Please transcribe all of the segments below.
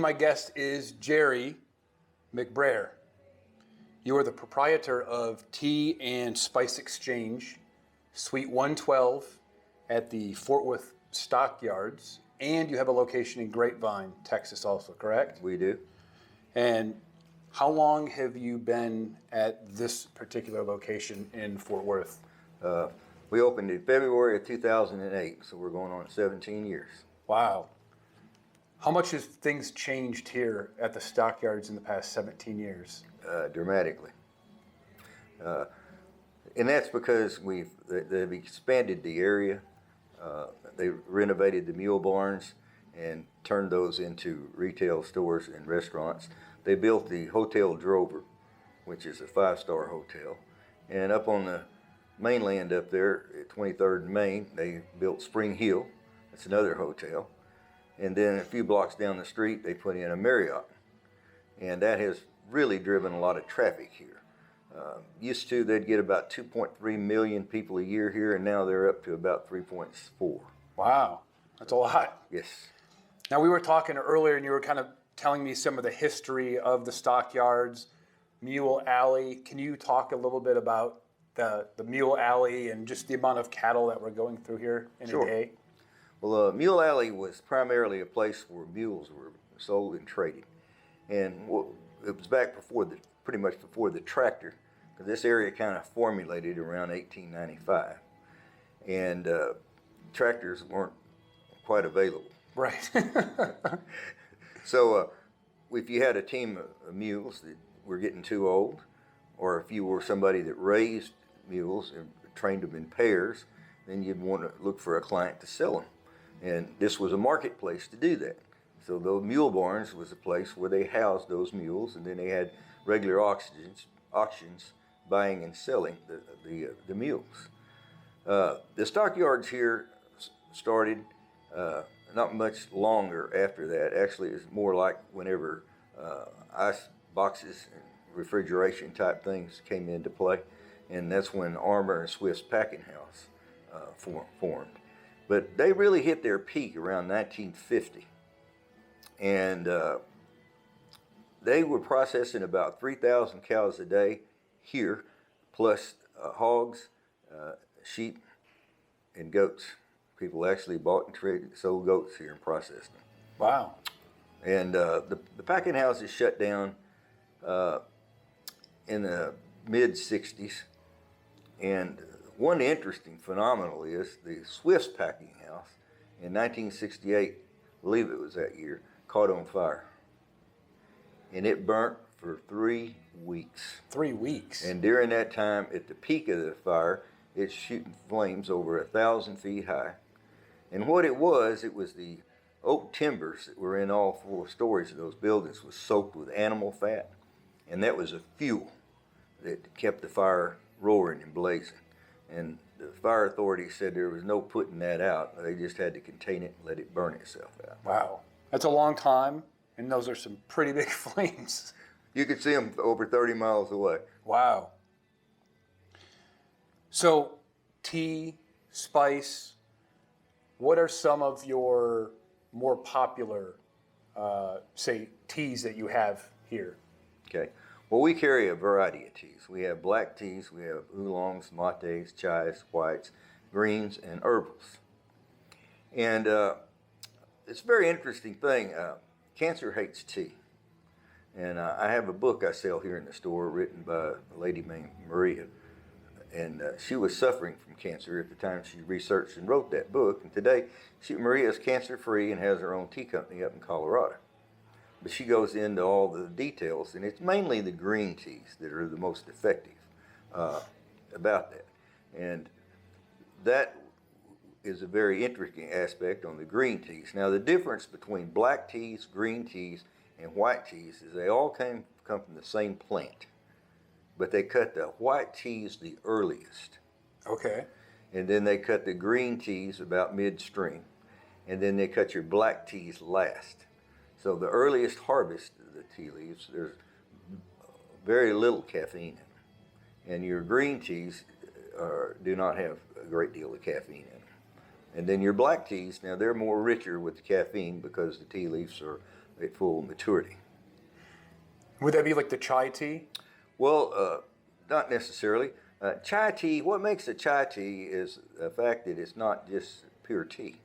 my guest is Jerry McBrayer. You are the proprietor of Tea and Spice Exchange, Suite 112 at the Fort Worth Stockyards, and you have a location in Grapevine, Texas also, correct? We do. And how long have you been at this particular location in Fort Worth? We opened in February of 2008, so we're going on 17 years. Wow. How much has things changed here at the Stockyards in the past 17 years? Dramatically. And that's because they've expanded the area. They renovated the mule barns and turned those into retail stores and restaurants. They built the Hotel Drover, which is a 5-star hotel. And up on the mainland up there at 23rd and Main, they built Spring Hill. That's another hotel. And then a few blocks down the street, they put in a Marriott. And that has really driven a lot of traffic here. Used to, they'd get about 2.3 million people a year here, and now they're up to about 3.4. Wow, that's a lot. Yes. Now, we were talking earlier, and you were kind of telling me some of the history of the Stockyards, Mule Alley. Can you talk a little bit about the Mule Alley and just the amount of cattle that were going through here in a day? Well, Mule Alley was primarily a place where mules were sold and traded. And it was back pretty much before the tractor, because this area kind of formulated around 1895. And tractors weren't quite available. Right. So if you had a team of mules that were getting too old, or if you were somebody that raised mules and trained them in pairs, then you'd want to look for a client to sell them. And this was a marketplace to do that. So those mule barns was a place where they housed those mules, and then they had regular auctions buying and selling the mules. The stockyards here started not much longer after that. Actually, it's more like whenever ice boxes and refrigeration type things came into play, and that's when Armour and Swift's packing house formed. But they really hit their peak around 1950, and they were processing about 3,000 cows a day here, plus hogs, sheep, and goats. People actually bought and traded, sold goats here and processed them. Wow. And the packing houses shut down in the mid-60s. And one interesting phenomenon is the Swift's packing house in 1968, I believe it was that year, caught on fire. And it burnt for 3 weeks. 3 weeks? And during that time, at the peak of the fire, it's shooting flames over 1,000 feet high. And what it was the oak timbers that were in all 4 stories of those buildings was soaked with animal fat. And that was a fuel that kept the fire roaring and blazing. And the fire authority said there was no putting that out. They just had to contain it and let it burn itself out. Wow. That's a long time, and those are some pretty big flames. You could see them over 30 miles away. Wow. So, tea, spice, what are some of your more popular, say, teas that you have here? Okay. Well, we carry a variety of teas. We have black teas, we have oolongs, mates, chais, whites, greens, and herbals. And it's a very interesting thing. Cancer hates tea. And I have a book I sell here in the store written by a lady named Maria. And she was suffering from cancer at the time she researched and wrote that book. And today, Maria is cancer-free and has her own tea company up in Colorado. But she goes into all the details, and it's mainly the green teas that are the most effective about that. And that is a very interesting aspect on the green teas. Now, the difference between black teas, green teas, and white teas is they all come from the same plant. But they cut the white teas the earliest. Okay. And then they cut the green teas about midstream. And then they cut your black teas last. So the earliest harvest of the tea leaves, there's very little caffeine in them. And your green teas do not have a great deal of caffeine in them. And then your black teas, now they're more richer with the caffeine because the tea leaves are at full maturity. Would that be like the chai tea? Well, not necessarily. Chai tea, what makes a chai tea is the fact that it's not just pure tea.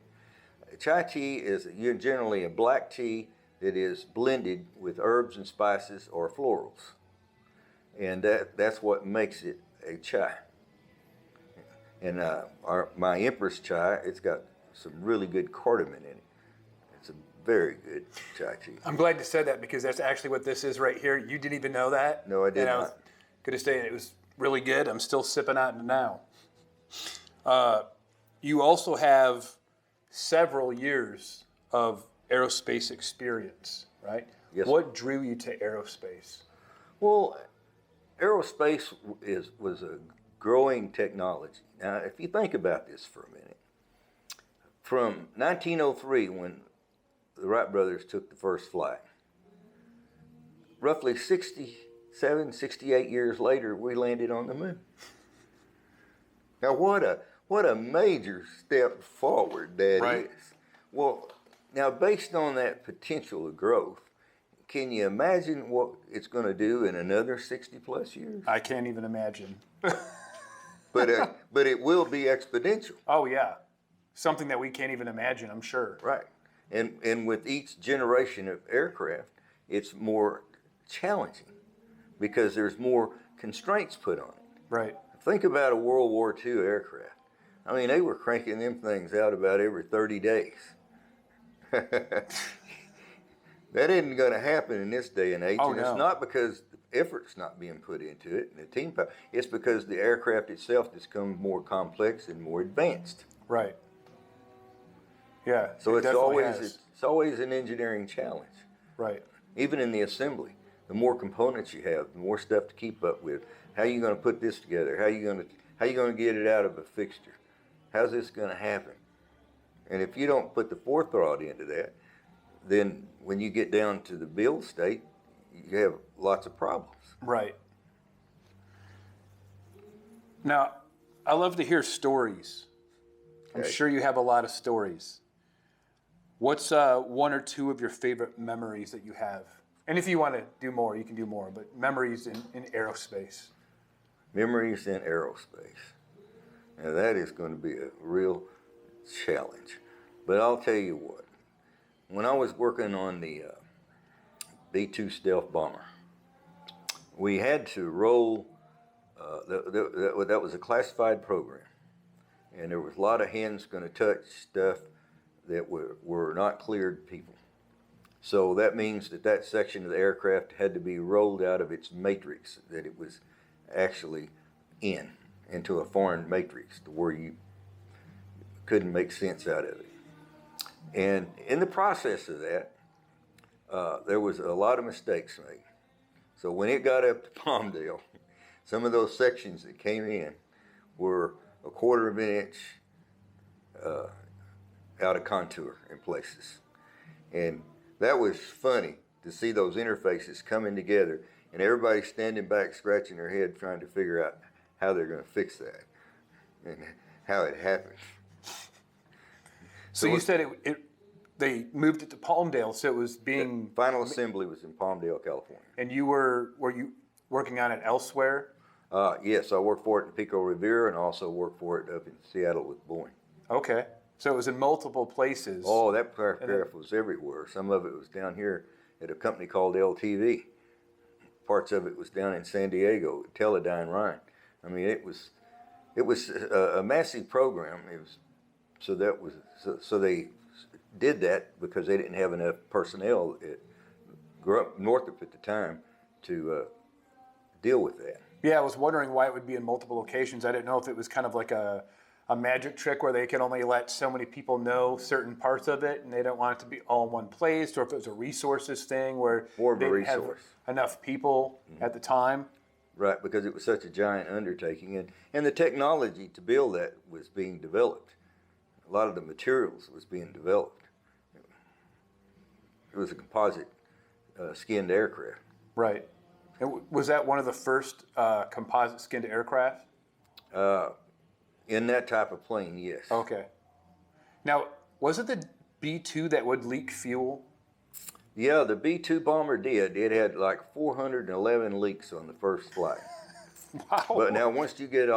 Chai tea is generally a black tea that is blended with herbs and spices or florals. And that's what makes it a chai. And my Empress chai, it's got some really good cardamom in it. It's a very good chai tea. I'm glad you said that because that's actually what this is right here. You didn't even know that? No, I did and I not. was going to say it was really good. I'm still sipping on it now. You also have several years of aerospace experience, right? Yes. What drew you to aerospace? Well, aerospace was a growing technology. Now, if you think about this for a minute, from 1903, when the Wright brothers took the first flight, roughly 67, 68 years later, we landed on the moon. Now, what a major step forward that Right. is. Well, now, based on that potential of growth, can you imagine what it's going to do in another 60 plus years? I can't even imagine. But it will be exponential. Oh, yeah. Something that we can't even imagine, I'm sure. Right. And with each generation of aircraft, it's more challenging because there's more constraints put on it. Right. Think about a World War II aircraft. I mean, they were cranking them things out about every 30 days. That isn't going to happen in this day and age. Oh, And no. it's not because the effort's not being put into it and the team power. It's because the aircraft itself has become more complex and more advanced. Right. Yeah. So it it's definitely always has. it's always an engineering challenge. Right. Even in the assembly, the more components you have, the more stuff to keep up with. How are you going to put this together? How are you going to get it out of a fixture? How's this going to happen? And if you don't put the forethought into that, then when you get down to the build state, you have lots of problems. Right. Now, I love to hear stories. I'm Okay. sure you have a lot of stories. What's one or two of your favorite memories that you have? And if you want to do more, you can do more, but memories in aerospace. Memories in aerospace. Now that is going to be a real challenge. But I'll tell you what, when I was working on the B-2 stealth bomber, we had to roll, that was a classified program. And there was a lot of hands going to touch stuff that were not cleared people. So that means that section of the aircraft had to be rolled out of its matrix that it was actually into a foreign matrix to where you couldn't make sense out of it. And in the process of that, there was a lot of mistakes made. So when it got up to Palmdale, some of those sections that came in were a quarter of an inch out of contour in places. And that was funny to see those interfaces coming together and everybody standing back scratching their head trying to figure out how they're going to fix that and how it happened. So you said they moved it to Palmdale, so it was being... Final assembly was in Palmdale, California. And were you working on it elsewhere? Yes, I worked for it in Pico Rivera and also worked for it up in Seattle with Boeing. Okay. So it was in multiple places. Oh, that aircraft was everywhere. Some of it was down here at a company called LTV. Parts of it was down in San Diego, Teledyne Ryan. I mean, it was a massive program. So they did that because they didn't have enough personnel at Northrop at the time to deal with that. Yeah, I was wondering why it would be in multiple locations. I didn't know if it was kind of like a magic trick where they can only let so many people know certain parts of it and they don't want it to be all in one place, or if it was a resources thing where More of a they didn't have resource. enough people at the time. Right, because it was such a giant undertaking. And the technology to build that was being developed. A lot of the materials was being developed. It was a composite skinned aircraft. Right. And was that one of the first composite skinned aircraft? In that type of plane, yes. Okay. Now, was it the B-2 that would leak fuel? Yeah, the B-2 bomber did. It had like 411 leaks on the first flight. Wow. But now once you get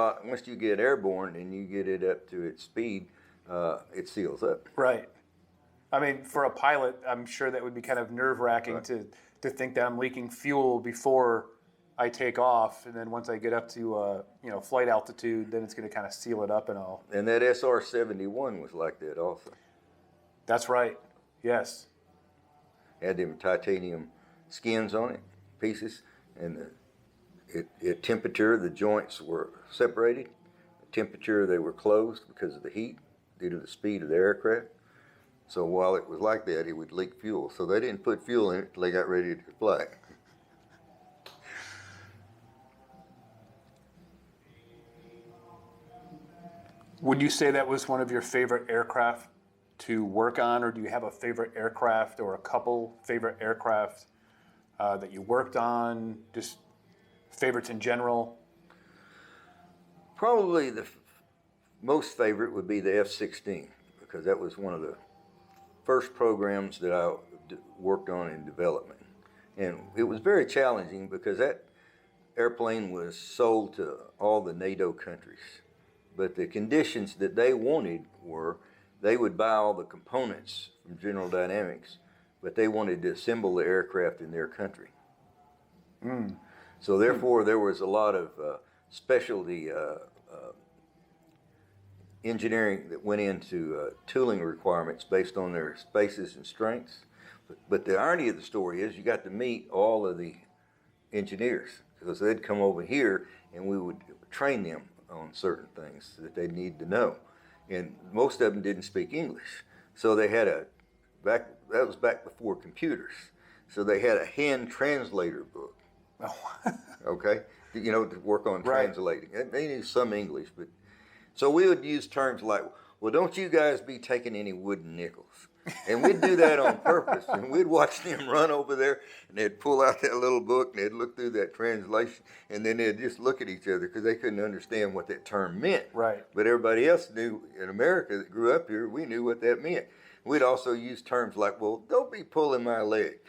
airborne and you get it up to its speed, it seals up. Right. I mean, for a pilot, I'm sure that would be kind of nerve-wracking Right. to think that I'm leaking fuel before I take off, and then once I get up to flight altitude, then it's going to kind of seal it up and all. And that SR-71 was like that also. That's right. Yes. Had them titanium skins on it, pieces, and at temperature the joints were separated. At temperature they were closed because of the heat due to the speed of the aircraft. So while it was like that, it would leak fuel. So they didn't put fuel in it until they got ready to fly. Would you say that was one of your favorite aircraft to work on, or do you have a favorite aircraft or a couple favorite aircraft that you worked on? Just favorites in general? Probably the most favorite would be the F-16 because that was one of the first programs that I worked on in development. And it was very challenging because that airplane was sold to all the NATO countries. But the conditions that they wanted were they would buy all the components from General Dynamics, but they wanted to assemble the aircraft in their country. So therefore, there was a lot of specialty engineering that went into tooling requirements based on their spaces and strengths. But the irony of the story is you got to meet all of the engineers because they'd come over here and we would train them on certain things that they need to know. And most of them didn't speak English. So they had that was back before computers. So they had a hand translator book. Oh. Okay? To work on Right. translating. They knew some English, but so we would use terms like, well, don't you guys be taking any wooden nickels. And we'd do that on purpose. And we'd watch them run over there, and they'd pull out that little book, and they'd look through that translation, and then they'd just look at each other because they couldn't understand what that term meant. Right. But everybody else knew in America that grew up here, we knew what that meant. We'd also use terms like, well, don't be pulling my leg,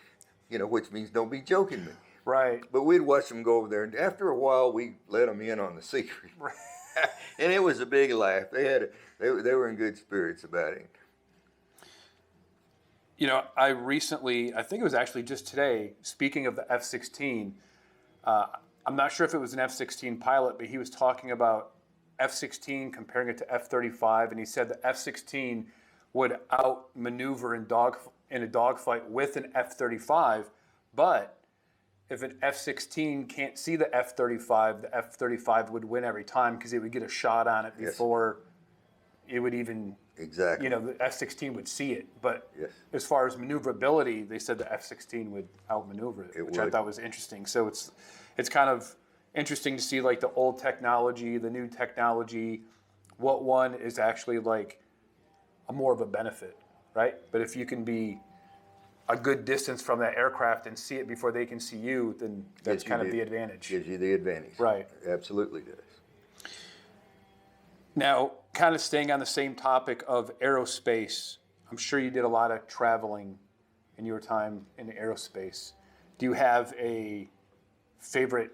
which means don't be joking me. Right. But we'd watch them go over there, and after a while, we let them in on the secret. Right. And it was a big laugh. They were in good spirits about it. I recently, I think it was actually just today, speaking of the F-16, I'm not sure if it was an F-16 pilot, but he was talking about F-16 comparing it to F-35, and he said the F-16 would outmaneuver in a dogfight with an F-35, but if an F-16 can't see the F-35 would win every time because it would get a shot on it before it would even, Exactly. the F-16 would see it. But Yes. as far as maneuverability, they said the F-16 would outmaneuver it, which I would. thought was interesting. So it's kind of interesting to see like the old technology, the new technology, what one is actually like more of a benefit, right? But if you can be a good distance from that aircraft and see it before they can see you, then that's kind of the advantage. Gives you the advantage. Right. Absolutely does. Now, kind of staying on the same topic of aerospace, I'm sure you did a lot of traveling in your time in aerospace. Do you have a favorite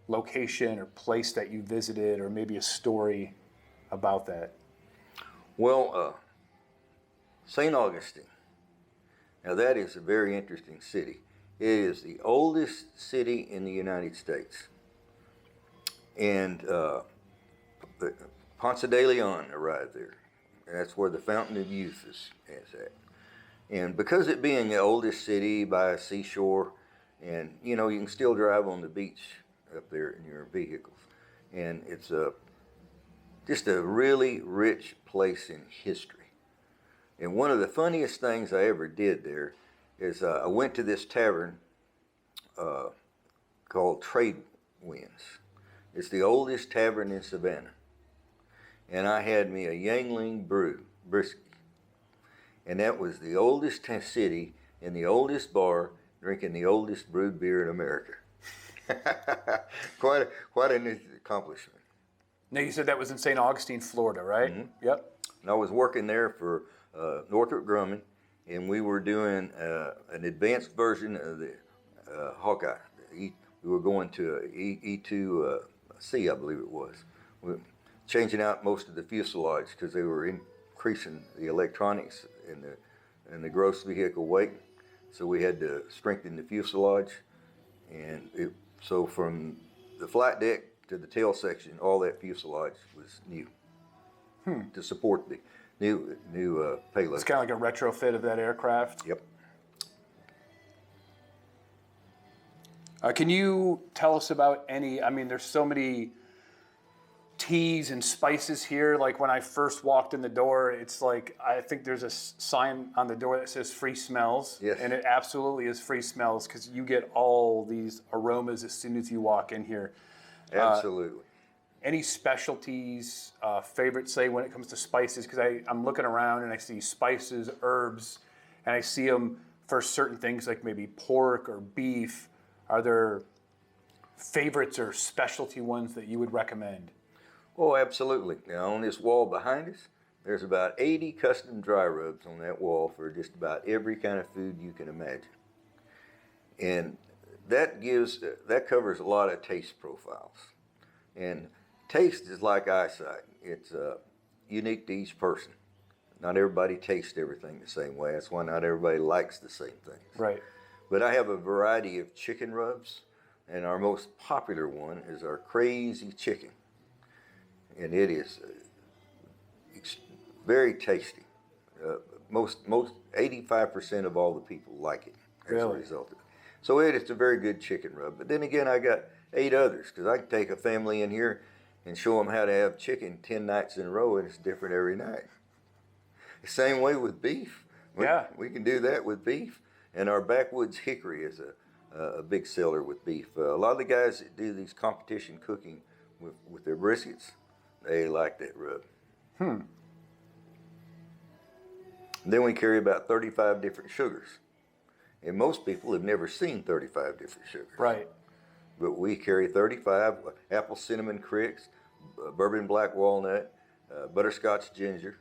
location or place that you visited, or maybe a story about that? Well, St. Augustine. Now that is a very interesting city. It is the oldest city in the United States. And Ponce de Leon arrived there. And that's where the Fountain of Youth is at. And because it being the oldest city by a seashore, and you can still drive on the beach up there in your vehicles. And it's just a really rich place in history. And one of the funniest things I ever did there is I went to this tavern called Trade Winds. It's the oldest tavern in Savannah. And I had me a Yangling brisket. And that was the oldest city and the oldest bar drinking the oldest brewed beer in America. Quite an accomplishment. Now, you said that was in St. Augustine, Florida, right? Mm-hmm. Yep. And I was working there for Northrop Grumman, and we were doing an advanced version of the Hawkeye. We were going to a E2C, I believe it was. We were changing out most of the fuselage because they were increasing the electronics in the gross vehicle weight. So we had to strengthen the fuselage, and so from the flight deck to the tail section, all that fuselage was new to support the new payload. It's kind of like a retrofit of that aircraft. Yep. Can you tell us about any, I mean, there's so many teas and spices here. Like when I first walked in the door, it's like, I think there's a sign on the door that says free smells. Yes. And it absolutely is free smells because you get all these aromas as soon as you walk in here. Absolutely. Any specialties, favorites, say, when it comes to spices? Because I'm looking around and I see spices, herbs, and I see them for certain things like maybe pork or beef. Are there favorites or specialty ones that you would recommend? Oh, absolutely. Now, on this wall behind us, there's about 80 custom dry rubs on that wall for just about every kind of food you can imagine. And that covers a lot of taste profiles. And taste is like eyesight. It's unique to each person. Not everybody tastes everything the same way. That's why not everybody likes the same things. Right. But I have a variety of chicken rubs, and our most popular one is our crazy chicken. And it is very tasty. Most 85% of all the people like it as a result of it. So it's a very good chicken rub. But then again, I got 8 others, because I can take a family in here and show them how to have chicken 10 nights in a row, and it's different every night. The same way with beef. We can do that with beef. And our backwoods hickory is a big seller with beef. A lot of the guys that do these competition cooking with their briskets, they like that rub. Then we carry about 35 different sugars. And most people have never seen 35 different sugars. Right. But we carry 35 apple cinnamon cricks, bourbon black walnut, butterscotch ginger,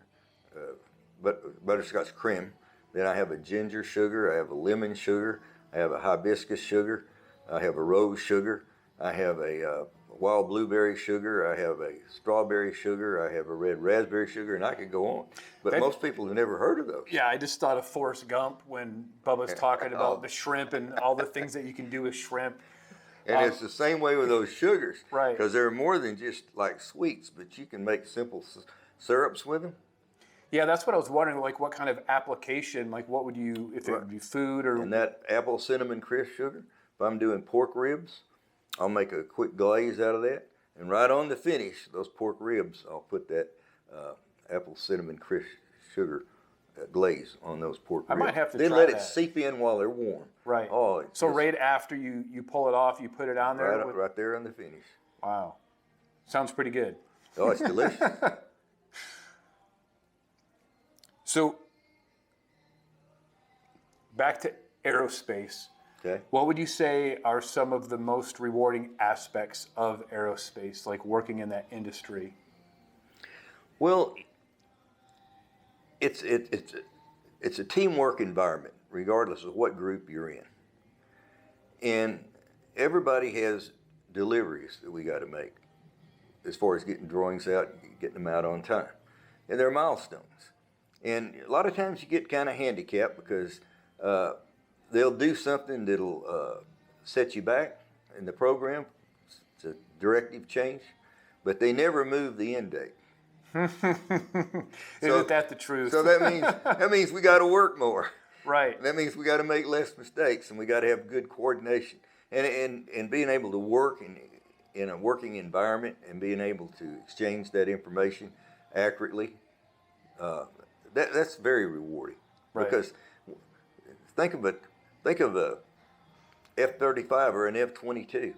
butterscotch cream. Then I have a ginger sugar, I have a lemon sugar, I have a hibiscus sugar, I have a rose sugar, I have a wild blueberry sugar, I have a strawberry sugar, I have a red raspberry sugar, and I could go on. But most people have never heard of those. Yeah, I just thought of Forrest Gump when Bubba's talking about the shrimp and all the things that you can do with shrimp. And it's the same way with those sugars. Right. Because they're more than just like sweets, but you can make simple syrups with them. Yeah, that's what I was wondering, like what kind of application, like what would you, if it would be food or... And that apple cinnamon crisp sugar, if I'm doing pork ribs, I'll make a quick glaze out of that. And right on the finish, those pork ribs, I'll put that apple cinnamon crisp sugar glaze on those pork ribs. I might have to then try let that. it seep in while they're warm. Right. Oh, so right after you pull it off, you put it on there? Right there on the finish. Wow. Sounds pretty good. Oh, it's delicious. So, back to aerospace. Okay. What would you say are some of the most rewarding aspects of aerospace, like working in that industry? Well, it's a teamwork environment, regardless of what group you're in. And everybody has deliveries that we got to make as far as getting drawings out, getting them out on time. And there are milestones. And a lot of times you get kind of handicapped because they'll do something that'll set you back in the program. It's a directive change, but they never move the end date. Isn't that the truth? So that means we got to work more. Right. That means we got to make less mistakes, and we got to have good coordination. And being able to work in a working environment and being able to exchange that information accurately, that's very rewarding. Right. Because think of a F-35 or an F-22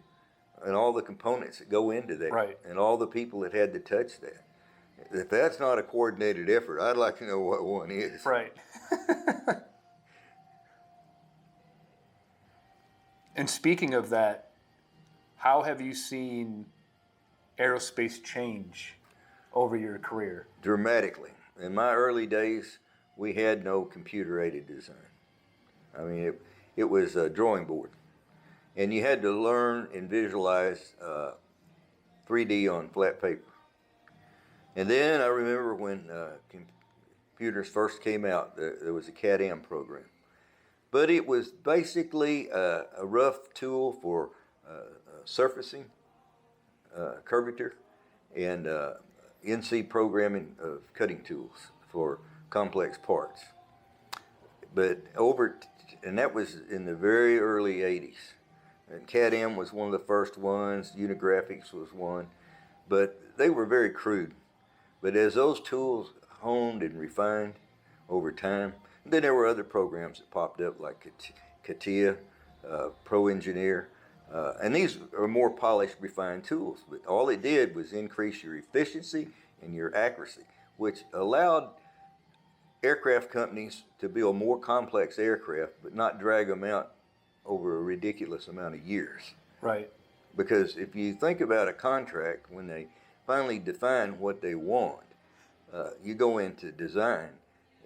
and all the components that go into that, right, and all the people that had to touch that. If that's not a coordinated effort, I'd like to know what one is. Right. And speaking of that, how have you seen aerospace change over your career? Dramatically. In my early days, we had no computer-aided design. I mean, it was a drawing board. And you had to learn and visualize 3D on flat paper. And then I remember when computers first came out, there was a CAD-M program. But it was basically a rough tool for surfacing, curvature, and NC programming of cutting tools for complex parts. But and that was in the very early 80s. And CAD-M was one of the first ones, Unigraphics was one, but they were very crude. But as those tools honed and refined over time, then there were other programs that popped up like CATIA, Pro Engineer, and these are more polished, refined tools. But all it did was increase your efficiency and your accuracy, which allowed aircraft companies to build more complex aircraft, but not drag them out over a ridiculous amount of years. Right. Because if you think about a contract, when they finally define what they want, you go into design,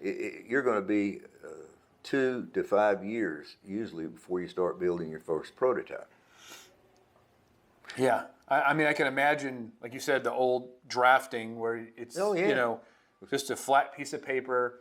you're going to be 2 to 5 years usually before you start building your first prototype. Yeah. I mean, I can imagine, like you said, the old drafting where it's, you know, just a flat piece of paper,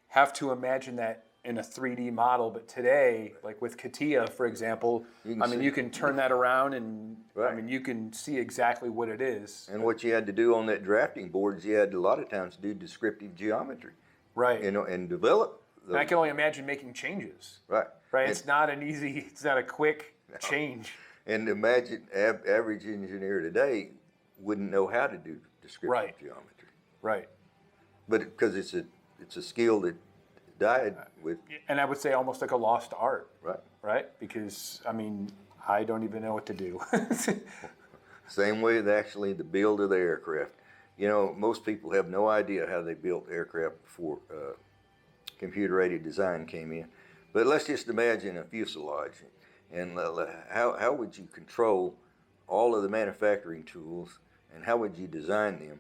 have to imagine that in a 3D model. But today, like with CATIA, for example, you can turn that around and, I mean, you can see exactly what it is. And what you had to do on that drafting board is you had to, a lot of times, do descriptive geometry. Right. You know, and develop. And I can only imagine making changes. Right. Right. It's not a quick change. And imagine average engineer today wouldn't know how to do descriptive geometry. Right. But because it's a skill that died with. And I would say almost like a lost art. Right. Right? Because, I mean, I don't even know what to do. Same way with actually the build of the aircraft. You know, most people have no idea how they built aircraft before computer-aided design came in. But let's just imagine a fuselage. And how would you control all of the manufacturing tools, and how would you design them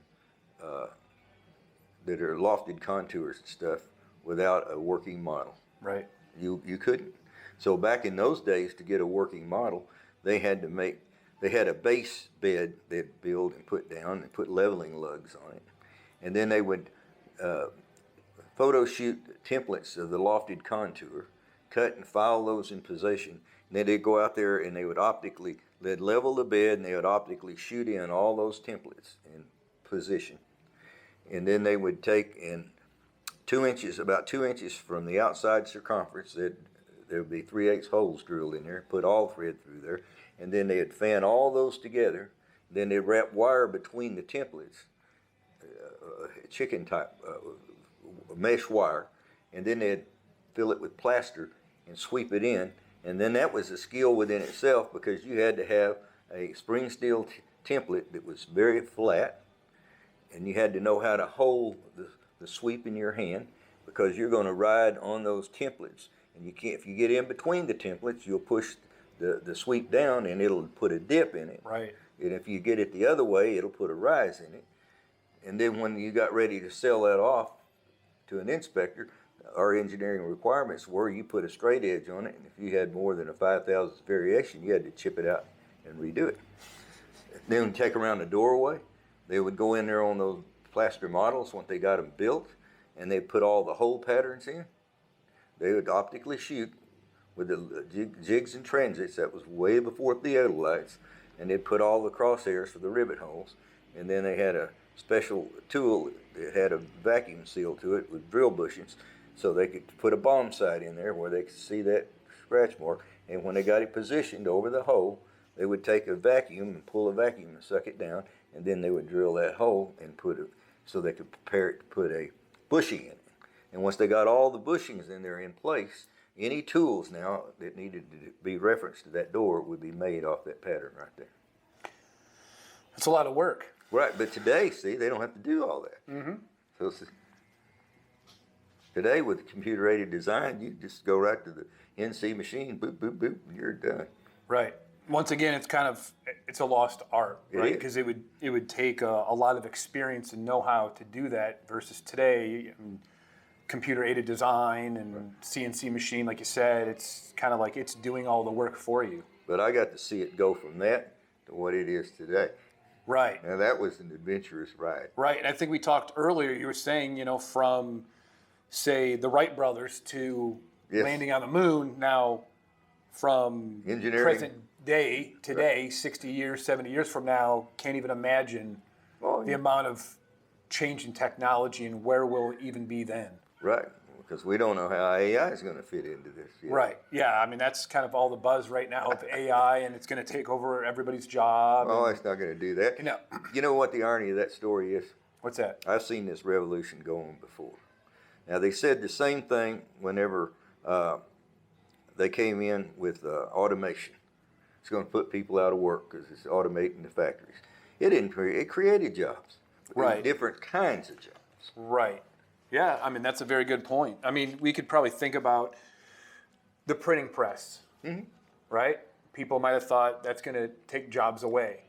that are lofted contours and stuff without a working model? Right. You couldn't. So back in those days, to get a working model, they had a base bed they'd build and put down and put leveling lugs on it. And then they would photo shoot templates of the lofted contour, cut and file those in position. And then they'd go out there and they'd level the bed and they would optically shoot in all those templates in position. And then they would take in about 2 inches from the outside circumference, there would be 3/8 holes drilled in there, put all thread through there, and then they'd fan all those together. Then they'd wrap wire between the templates, chicken type mesh wire, and then they'd fill it with plaster and sweep it in. And then that was a skill within itself, because you had to have a spring steel template that was very flat, and you had to know how to hold the sweep in your hand, because you're going to ride on those templates. And you can't, if you get in between the templates, you'll push the sweep down and it'll put a dip in it. Right. And if you get it the other way, it'll put a rise in it. And then when you got ready to sell that off to an inspector, our engineering requirements were you put a straight edge on it, and if you had more than a 5,000th variation, you had to chip it out and redo it. Then take around the doorway, they would go in there on those plaster models once they got them built, and they put all the hole patterns in. They would optically shoot with the jigs and transits. That was way before theodolites, and they'd put all the crosshairs for the rivet holes. And then they had a special tool that had a vacuum seal to it with drill bushings, so they could put a bomb sight in there where they could see that scratch mark. And when they got it positioned over the hole, they would take a vacuum and pull a vacuum and suck it down, and then they would drill that hole and put it, so they could prepare it to put a bushing in it. And once they got all the bushings in there in place, any tools now that needed to be referenced to that door would be made off that pattern right there. It's a lot of work. Right, but today, see, they don't have to do all that. Mm-hmm. So today, with computer-aided design, you just go right to the NC machine, boop, boop, boop, and you're done. Right. Once again, it's a lost art, right? Because it would take a lot of experience and know-how to do that, versus today, I mean, computer-aided design and CNC machine, like you said. It's kind of like it's doing all the work for you. But I got to see it go from that to what it is today. Right. Now that was an adventurous ride. Right. And I think we talked earlier, you were saying, from, say, the Wright brothers to landing on the moon, now from engineering, present day, today, 60 years, 70 years from now, can't even imagine the amount of change in technology and where we'll even be then. Right. Because we don't know how AI is going to fit into this yet. Right. Yeah. I mean, that's kind of all the buzz right now with AI, and it's going to take over everybody's job. Oh, it's not going to do that. You know what the irony of that story is? What's that? I've seen this revolution go on before. Now, they said the same thing whenever they came in with automation. It's going to put people out of work because it's automating the factories. It didn't create, it created jobs. Right. Different kinds of jobs. Right. Yeah, I mean, that's a very good point. I mean, we could probably think about the printing press, right? People might have thought that's going to take jobs away.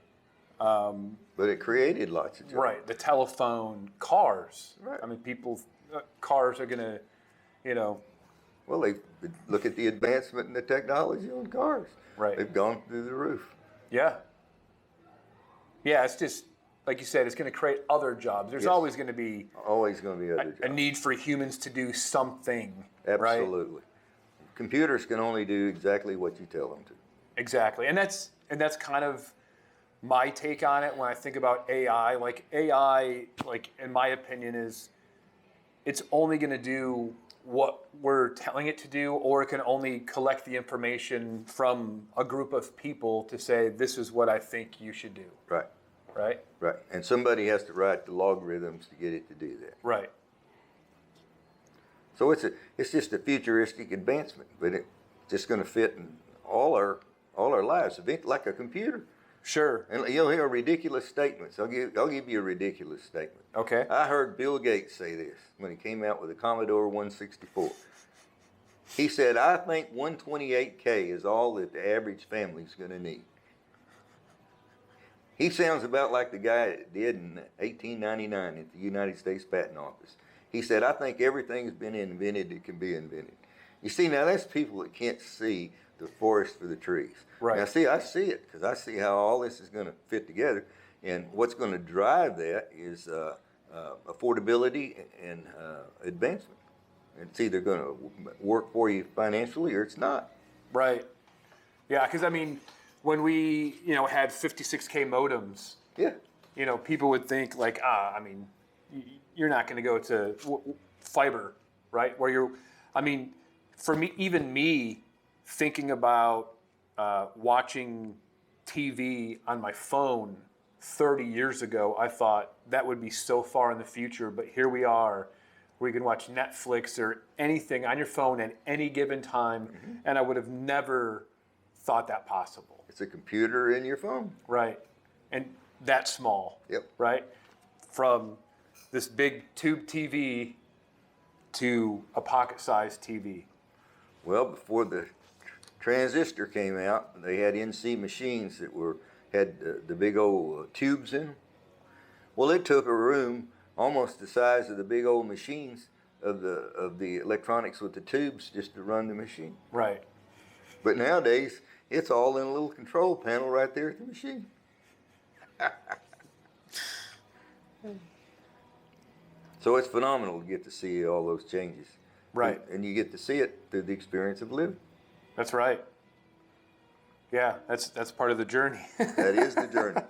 But it created lots of jobs. Right. The telephone, cars. Right. I mean, cars are going to, Well, they look at the advancement in the technology on cars. Right. They've gone through the roof. Yeah. Yeah, it's just, like you said, it's going to create other jobs. There's always going to be other jobs. A need for humans to do something. Absolutely. Right? Computers can only do exactly what you tell them to. Exactly. And that's kind of my take on it when I think about AI. Like AI, in my opinion, it's only going to do what we're telling it to do, or it can only collect the information from a group of people to say, this is what I think you should do. Right. Right? Right. And somebody has to write the logarithms to get it to do that. Right. So it's just a futuristic advancement, but it's just going to fit in all our lives, like a computer. Sure. And you'll hear ridiculous statements. I'll give you a ridiculous statement. Okay. I heard Bill Gates say this when he came out with the Commodore 164. He said, "I think 128K is all that the average family's going to need." He sounds about like the guy that did in 1899 at the United States Patent Office. He said, "I think everything's been invented that can be invented." You see, now that's people that can't see the forest for the trees. Right. Now, see, I see it because I see how all this is going to fit together. And what's going to drive that is affordability and advancement. It's either going to work for you financially or it's not. Right. Yeah, because I mean, when we had 56K modems, people would think like, you're not going to go to fiber, right? For me, even me thinking about watching TV on my phone 30 years ago, I thought that would be so far in the future, but here we are, where you can watch Netflix or anything on your phone at any given time, and I would have never thought that possible. It's a computer in your phone. Right. And that small. Yep. Right? From this big tube TV to a pocket-sized TV. Well, before the transistor came out, they had NC machines that had the big old tubes in them. Well, it took a room almost the size of the big old machines of the electronics with the tubes just to run the machine. Right. But nowadays, it's all in a little control panel right there at the machine. So it's phenomenal to get to see all those changes. Right. And you get to see it through the experience of living. That's right. Yeah, that's part of the journey. That is the journey.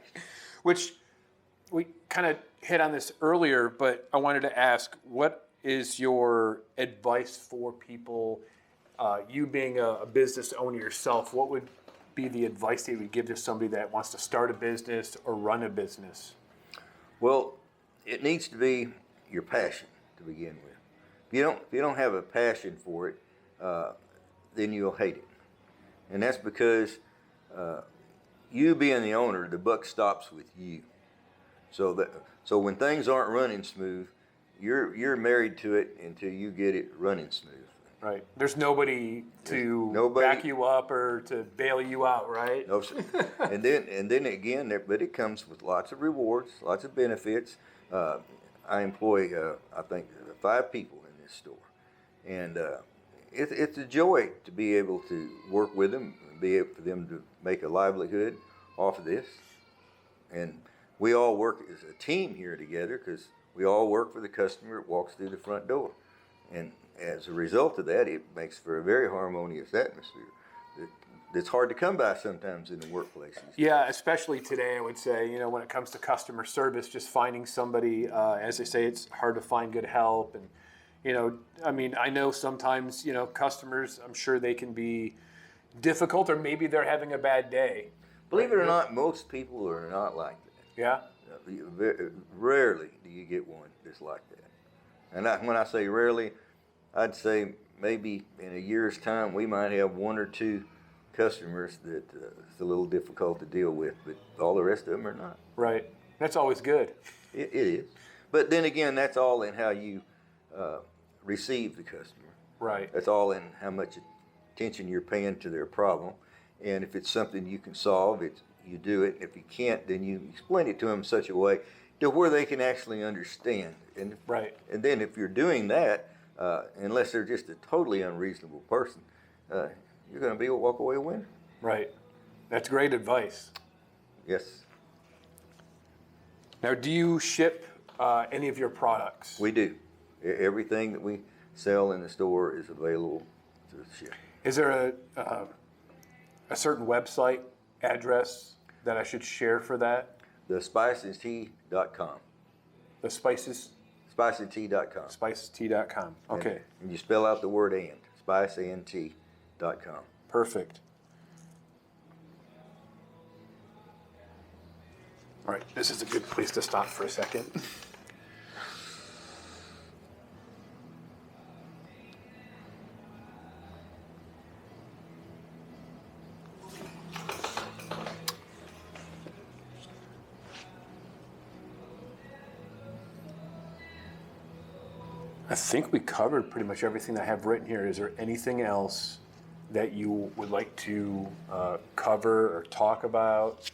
Which we kind of hit on this earlier, but I wanted to ask, what is your advice for people, you being a business owner yourself, what would be the advice that you would give to somebody that wants to start a business or run a business? Well, it needs to be your passion to begin with. If you don't have a passion for it, then you'll hate it. And that's because you being the owner, the buck stops with you. So when things aren't running smooth, you're married to it until you get it running smooth. Right. There's nobody to back you up or to bail you out, right? No, sir. and then again, but it comes with lots of rewards, lots of benefits. I employ, I think, 5 people this store. And it's a joy to be able to work with them, be able for them to make a livelihood off of this. And we all work as a team here together because we all work for the customer that walks through the front door. And as a result of that, it makes for a very harmonious atmosphere that's hard to come by sometimes in the workplaces. Yeah, especially today, I would say, you know, when it comes to customer service, just finding somebody, as they say, it's hard to find good help. And, you know, I mean, I know sometimes, you know, customers, I'm sure they can be difficult, or maybe they're having a bad day. Believe it or not, most people are not like that. Yeah? Rarely do you get one that's like that. And when I say rarely, I'd say maybe in a year's time we might have one or two customers that it's a little difficult to deal with, but all the rest of them are not. Right. That's always good. It is. But then again, that's all in how you receive the customer. Right. That's all in how much attention you're paying to their problem. And if it's something you can solve, you do it. If you can't, then you explain it to them in such a way to where they can actually understand. And right. And then if you're doing that, unless they're just a totally unreasonable person, you're going to be a walk-away winner. Right. That's great advice. Yes. Now, do you ship any of your products? We do. Everything that we sell in the store is available to ship. Is there a certain website address that I should share for that? TheSpiceandTea.com. The spices? SpiceandTea.com. SpicesTea.com. Okay. And you spell out the word and. SpiceandTea.com. Perfect. All right, this is a good place to stop for a second. I think we covered pretty much everything I have written here. Is there anything else that you would like to cover or talk about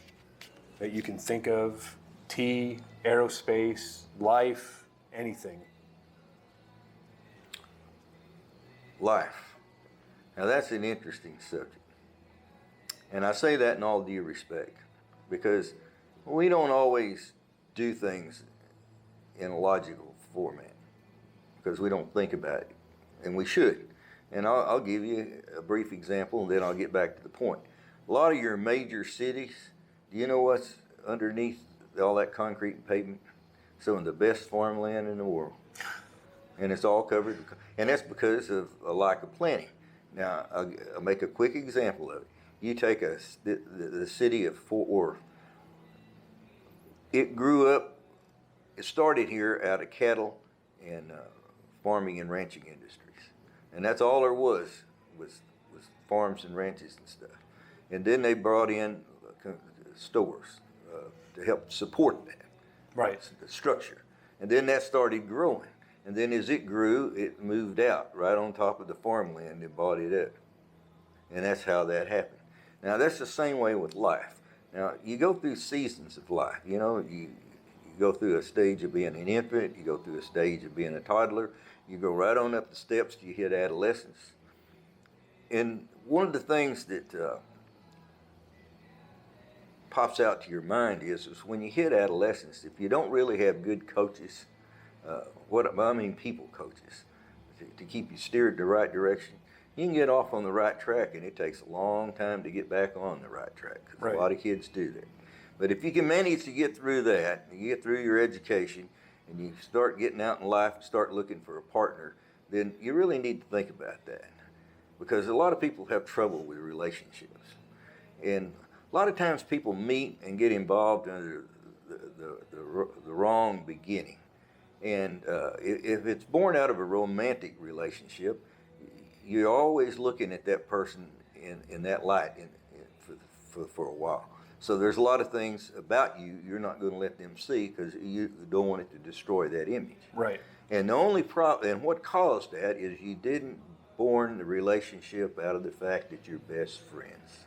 that you can think of? Tea, aerospace, life, anything? Life. Now that's an interesting subject. And I say that in all due respect because we don't always do things in a logical format because we don't think about it, and we should. And I'll give you a brief example, and then I'll get back to the point. A lot of your major cities, do you know what's underneath all that concrete and pavement? Some of the best farmland in the world. And it's all covered, and that's because of a lack of planning. Now, I'll make a quick example of it. You take the city of Fort Worth. It grew up, it started here out of cattle and farming and ranching industries. And that's all there was farms and ranches and stuff. And then they brought in stores to help support that. Right. The structure. And then that started growing. And then as it grew, it moved out right on top of the farmland and bought it up. And that's how that happened. Now, that's the same way with life. Now, you go through seasons of life. You know, you go through a stage of being an infant. You go through a stage of being a toddler. You go right on up the steps till you hit adolescence. And one of the things that pops out to your mind is when you hit adolescence, if you don't really have good coaches, people coaches, to keep you steered the right direction, you can get off on the right track, and it takes a long time to get back on the right track. Right. A lot of kids do that. But if you can manage to get through that, you get through your education, and you start getting out in life and start looking for a partner, then you really need to think about that. Because a lot of people have trouble with relationships. And a lot of times people meet and get involved under the wrong beginning. And if it's born out of a romantic relationship, you're always looking at that person in that light for a while. So there's a lot of things about you you're not going to let them see because you don't want it to destroy that image. Right. And the only problem, and what caused that is you didn't born the relationship out of the fact that you're best friends.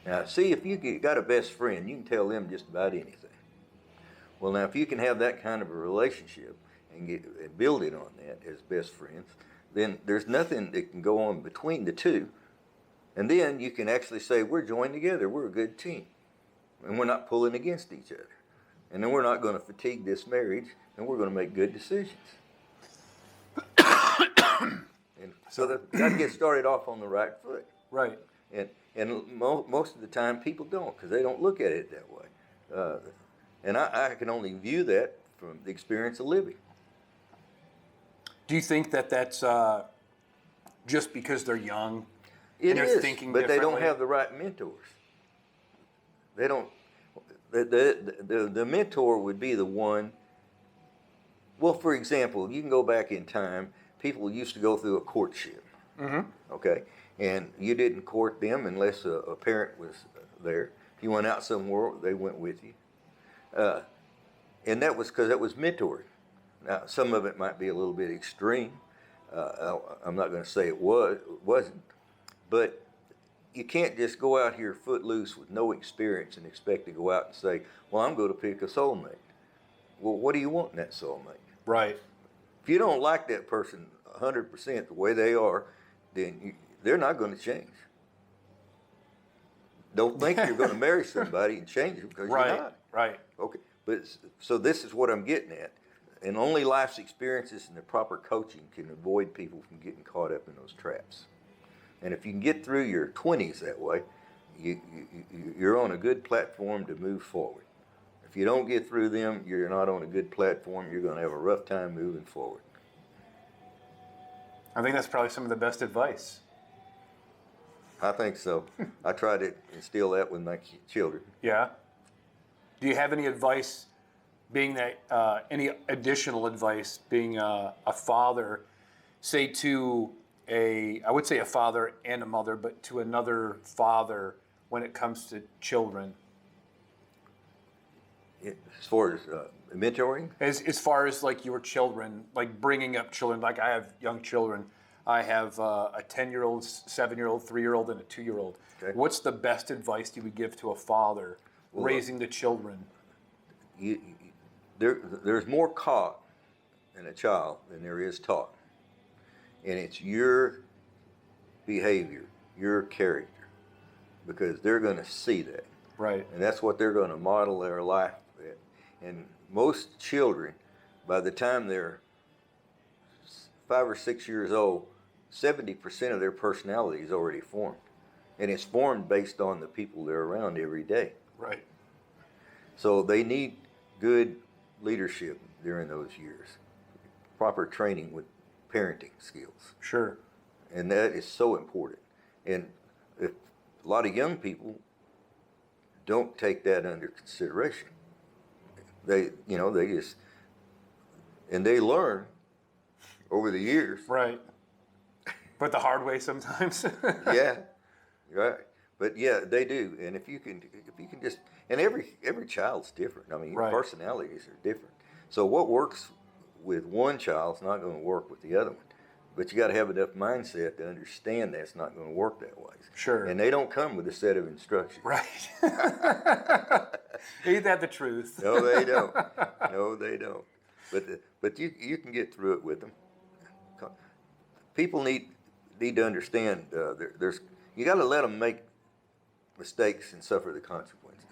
Now, see, if you got a best friend, you can tell them just about anything. Well, now, if you can have that kind of a relationship, and building on that as best friends, then there's nothing that can go on between the two. And then you can actually say, we're joined together, we're a good team. And we're not pulling against each other. And then we're not going to fatigue this marriage, and we're going to make good decisions. And so that got to get started off on the right foot. Right. And most of the time people don't, because they don't look at it that way. And I can only view that from the experience of living. Do you think that that's just because they're young? It and they're is, thinking but they don't differently? have the right mentors. They don't. The mentor would be the one. Well, for example, you can go back in time. People used to go through a courtship. Mm-hmm. Okay, and you didn't court them unless a parent was there. If you went out somewhere, they went with you. And that was because that was mentoring. Now, some of it might be a little bit extreme. I'm not going to say it wasn't, but you can't just go out here footloose with no experience and expect to go out and say, well, I'm going to pick a soulmate. Well, what do you want in that soulmate? Right. If you don't like that person 100% the way they are, then they're not going to change. Don't think you're going to marry somebody and change them, because Right. you're not. Right. Okay, but so this is what I'm getting at. And only life's experiences and the proper coaching can avoid people from getting caught up in those traps. And if you can get through your 20s that way, you're on a good platform to move forward. If you don't get through them, you're not on a good platform. You're going to have a rough time moving forward. I think that's probably some of the best advice. I think so. I try to instill that with my children. Yeah. Do you have any advice, being that any additional advice, being a father, say to I would say a father and a mother, but to another father when it comes to children? As far as mentoring? As far as like your children, like bringing up children, like I have young children. I have a 10-year-old, 7-year-old, 3-year-old, and a 2-year-old. Okay. What's the best advice you would give to a father raising the children? There's more caught in a child than there is taught. And it's your behavior, your character, because they're going to see that. Right. And that's what they're going to model their life at. And most children, by the time they're 5 or 6 years old, 70% of their personality is already formed. And it's formed based on the people they're around every day. Right. So they need good leadership during those years, proper training with parenting skills. Sure. And that is so important. And if a lot of young people don't take that under consideration, they just, and they learn over the years. Right. But the hard way sometimes. Yeah. Right. But yeah, they do. And if you can just, and every child's different. I mean, right. Personalities are different. So what works with one child's not going to work with the other one. But you got to have enough mindset to understand that's not going to work that way. Sure. And they don't come with a set of instructions. Right. Ain't that the truth? No, they don't. No, they don't. But you can get through it with them. People need to understand. You got to let them make mistakes and suffer the consequences.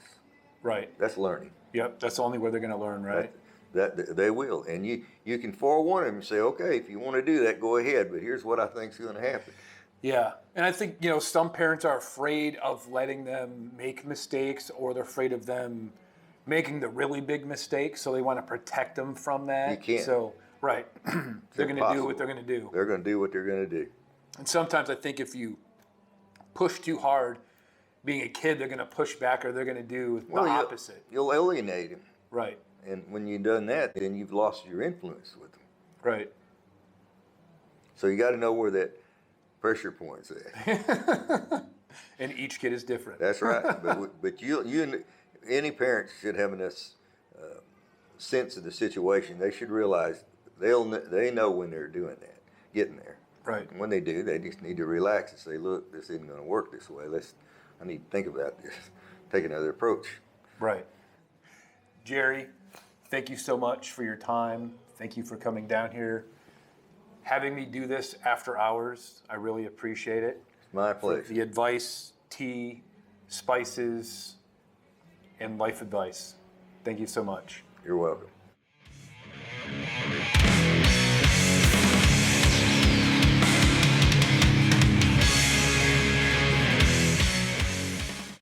Right. That's learning. Yep. That's the only way they're going to learn, right? That they will, and you can forewarn them and say, okay, if you want to do that, go ahead. But here's what I think is going to happen. Yeah, and I think some parents are afraid of letting them make mistakes, or they're afraid of them making the really big mistakes, so they want to protect them from that. You can't. So right, they're going to do what they're going to do. They're going to do what they're going to do. And sometimes I think if you push too hard, being a kid, they're going to push back, or they're going to do the opposite. You'll alienate them. Right. And when you've done that, then you've lost your influence with them. Right. So you got to know where that pressure point's at. And each kid is different. That's right. But any parent should have enough sense of the situation. They should realize they know when they're doing that, getting there. Right. And when they do, they just need to relax and say, look, this isn't going to work this way. I need to think about this. Take another approach. Right. Jerry, thank you so much for your time. Thank you for coming down here, having me do this after hours. I really appreciate it. It's my For pleasure. the advice, tea, spices, and life advice. Thank you so much. You're welcome.